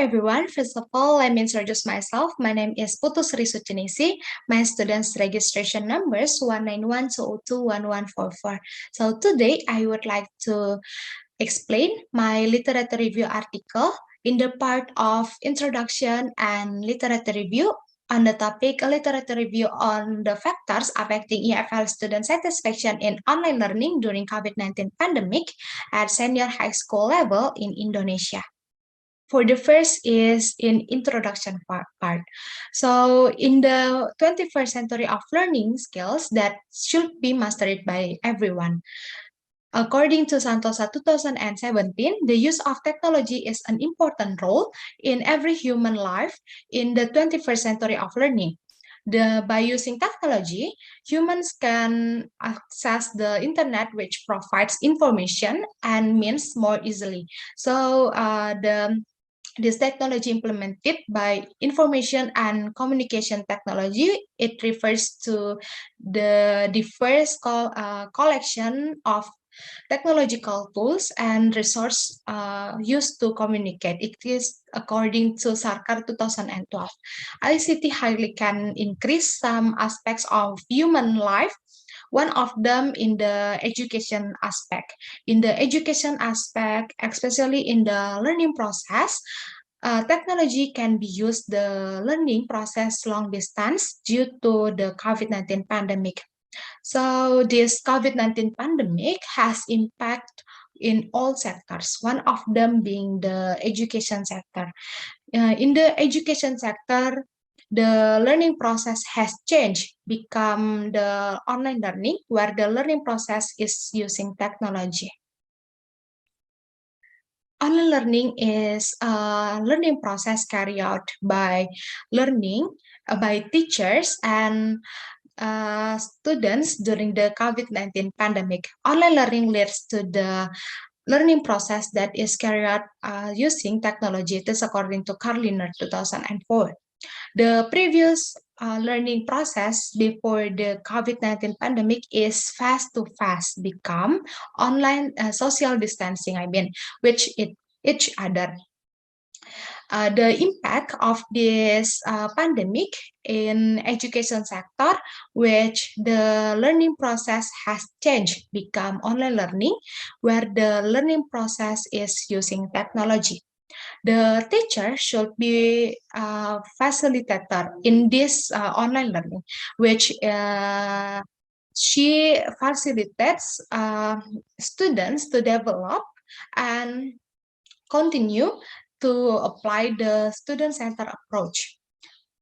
everyone. First of all, let me introduce myself. My name is Putu Sri Sucinisi. My student's registration number is 19120211144. So today I would like to explain my literature review article in the part of introduction and literature review on the topic literature review on the factors affecting EFL student satisfaction in online learning during COVID-19 pandemic at senior high school level in Indonesia. For the first is in introduction part. So in the 21st century of learning skills that should be mastered by everyone. According to Santosa 2017, the use of technology is an important role in every human life in the 21st century of learning. By using technology, humans can access the internet, which provides information and means more easily. So this technology implemented by information and communication technology, it refers to the diverse collection of technological tools and resources used to communicate. It is according to Sarkar 2012. ICT highly can increase some aspects of human life, one of them in the education aspect. In the education aspect, especially in the learning process, technology can be used the learning process long distance due to the COVID-19 pandemic. So this COVID-19 pandemic has impact in all sectors, one of them being the education sector. In the education sector, the learning process has changed, become the online learning, where the learning process is using technology. Online learning is a learning process carried out by by teachers and students during the COVID-19 pandemic. Online learning leads to the learning process that is carried out using technology. It is according to Carliner 2004. The previous learning process before the COVID-19 pandemic is fast become online social distancing, which each other. The impact of this pandemic in education sector, which the learning process has changed, become online learning, where the learning process is using technology. The teacher should be a facilitator in this online learning, which she facilitates students to develop and continue to apply the student-centered approach.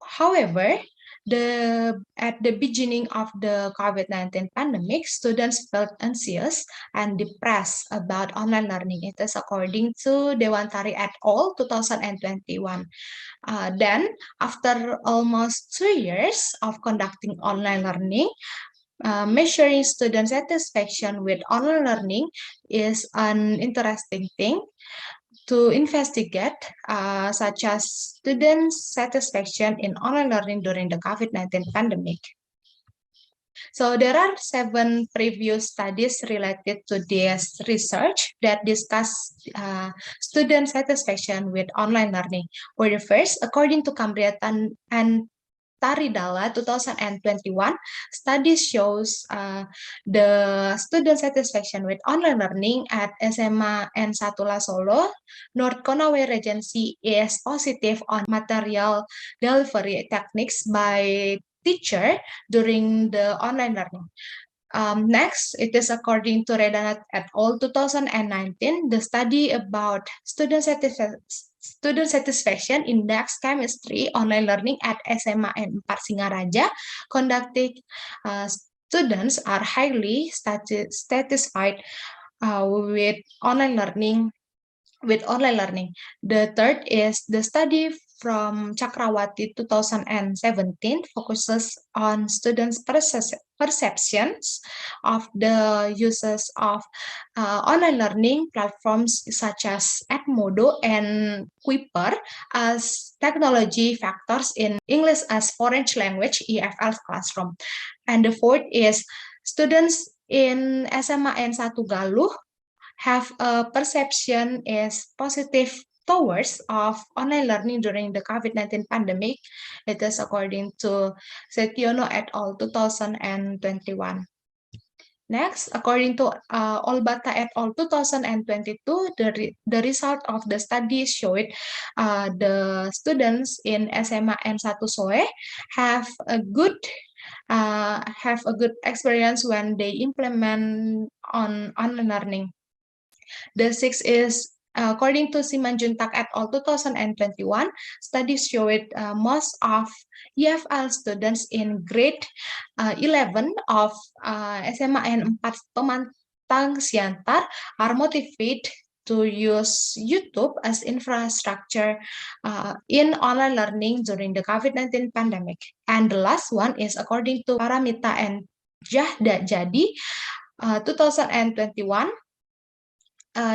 However, at the beginning of the COVID-19 pandemic, students felt anxious and depressed about online learning. It is according to Dewantari et al. 2021. Then, after almost 2 years of conducting online learning, measuring student satisfaction with online learning is an interesting thing to investigate, such as students' satisfaction in online learning during the COVID-19 pandemic. So there are 7 previous studies related to this research that discuss student satisfaction with online learning. For the first, according to Cambria and Taridala 2021, study shows the student satisfaction with online learning at SMA N1 Solo, North Konawe Regency is positive on material delivery techniques by teacher during the online learning. Next, it is according to Redanat et al. 2019, the study about student satisfaction index chemistry online learning at SMA N4 Singaraja conducted. Students are highly satisfied with online learning. The third is the study from Cakrawati 2017 focuses on students' perceptions of the uses of online learning platforms such as Edmodo and Kuiper as technology factors in English as foreign language EFL classroom. And the fourth is students in SMA N1 Galuh have a perception is positive towards of online learning during the COVID-19 pandemic. It is according to Setiono et al. 2021. Next, according to Olbata et al. 2022, the result of the study showed the students in SMA N1 SOE have a good experience when they implement on online learning. The sixth is according to Simanjuntak et al. 2021, studies showed most of EFL students in grade 11 of SMA N4 Pemantang Siantar are motivated to use YouTube as infrastructure in online learning during the COVID-19 pandemic. And the last one is according to Paramita and Jahda Jadi 2021,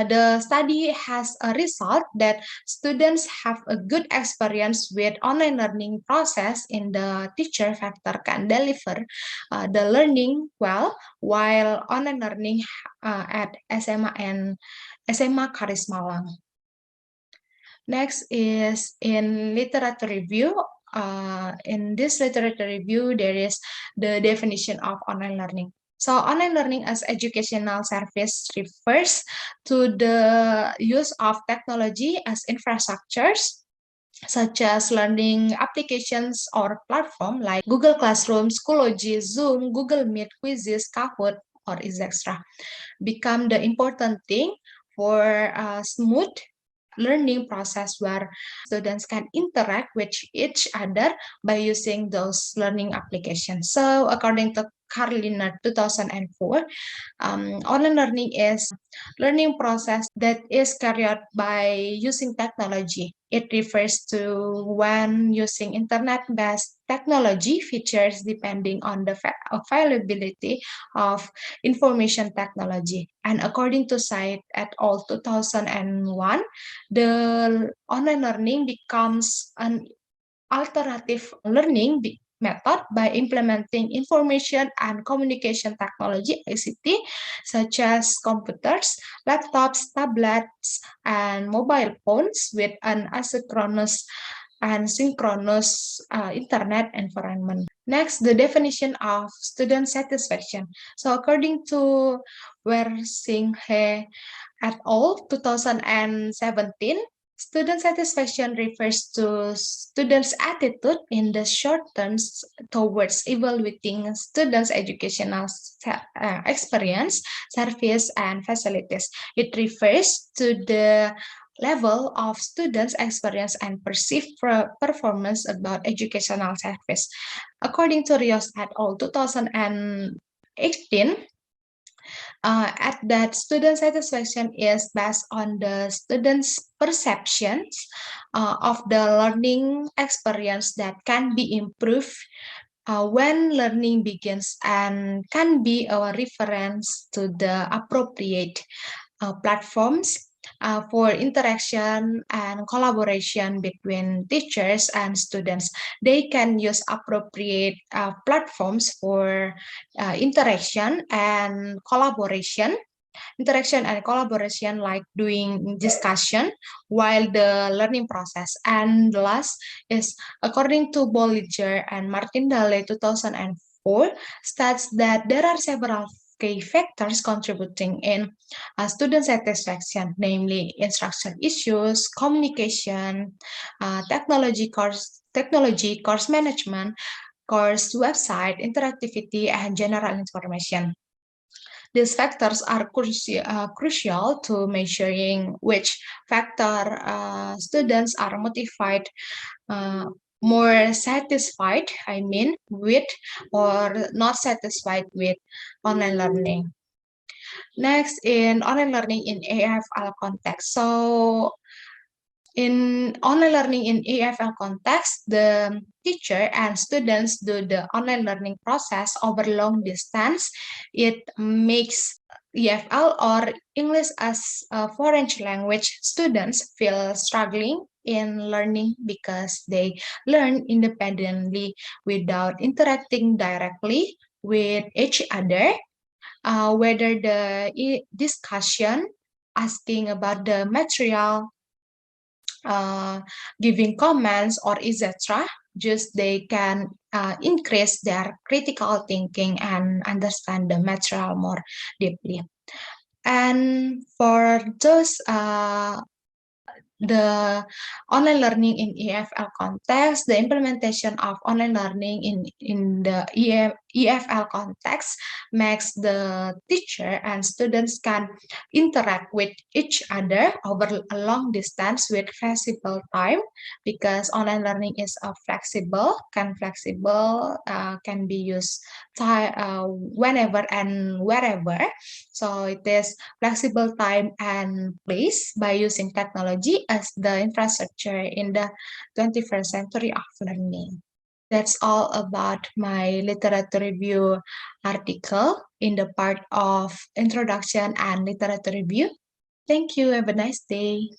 the study has a result that students have a good experience with online learning process in the teacher factor can deliver the learning well while online learning at SMA and SMA Karis Malang. Next is in literature review. In this literature review, there is the definition of online learning. So online learning as educational service refers to the use of technology as infrastructures, such as learning applications or platform like Google Classroom, Schoology, Zoom, Google Meet, Quizzes, Kahoot, or etc. become the important thing for a smooth learning process where students can interact with each other by using those learning applications. So according to Carliner 2004, online learning is learning process that is carried out by using technology. It refers to when using internet-based technology features depending on the availability of information technology. And according to Said et al. 2001, the online learning becomes an alternative learning method by implementing information and communication technology ICT such as computers, laptops, tablets, and mobile phones with an asynchronous and synchronous internet environment. Next, the definition of student satisfaction. So according to Wersinghe et al. 2017, student satisfaction refers to students' attitude in the short terms towards evaluating students' educational experience, service, and facilities. It refers to the level of students' experience and perceived performance about educational service. According to Rios et al. 2018, at that student satisfaction is based on the students' perceptions of the learning experience that can be improved when learning begins and can be a reference to the appropriate platforms for interaction and collaboration between teachers and students. They can use appropriate platforms for interaction and collaboration like doing discussion while the learning process. And the last is according to Bollinger and Martindale 2004 states that there are several key factors contributing in student satisfaction, namely instruction issues, communication, technology, course management, course website, interactivity, and general information. These factors are crucial to measuring which factor students are motivated, more satisfied, with or not satisfied with online learning. Next, in online learning in AFL context. So in online learning in EFL context, the teacher and students do the online learning process over long distance. It makes EFL or English as a foreign language students feel struggling in learning because they learn independently without interacting directly with each other. Whether the discussion asking about the material giving comments or etc. Just they can increase their critical thinking and understand the material more deeply. And for those the online learning in EFL context, the implementation of online learning in the EFL context makes the teacher and students can interact with each other over a long distance with flexible time, because online learning is flexible, can be used whenever and wherever. So it is flexible time and place by using technology as the infrastructure in the 21st century of learning. That's all about my literature review article in the part of introduction and literature review. Thank you. Have a nice day.